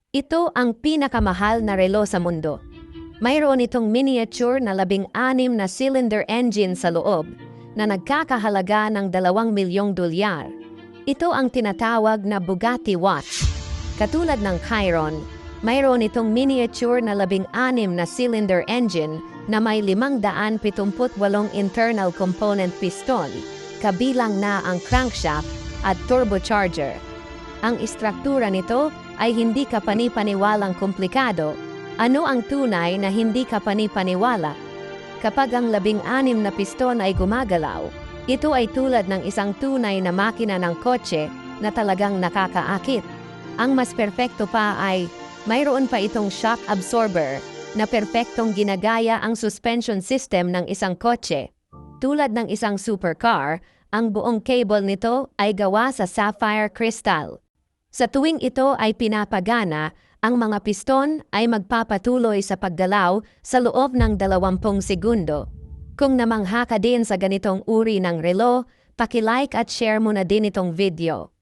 Ito ang pinakamahal na relo sa mundo. Mayroon itong miniature na 16 na cylinder engine sa loob na nagkakahalaga ng $2 milyong. Ito ang tinatawag na Bugatti watch. Katulad ng Chiron, mayroon itong miniature na 16 na cylinder engine na may 578 internal component piston, kabilang na ang crankshaft at turbocharger. Ang istruktura nito ay hindi kapani-paniwalang komplikado. Ano ang tunay na hindi kapani-paniwala? Kapag ang 16 na piston ay gumagalaw, ito ay tulad ng isang tunay na makina ng kotse na talagang nakakaakit. Ang mas perpekto pa ay mayroon pa itong shock absorber na perpektong ginagaya ang suspension system ng isang kotse. Tulad ng isang supercar, ang buong cable nito ay gawa sa sapphire crystal. Sa tuwing ito ay pinapagana, ang mga piston ay magpapatuloy sa paggalaw sa loob ng 20 segundo. Kung namangha ka din sa ganitong uri ng relo, paki-like at share mo na din itong video.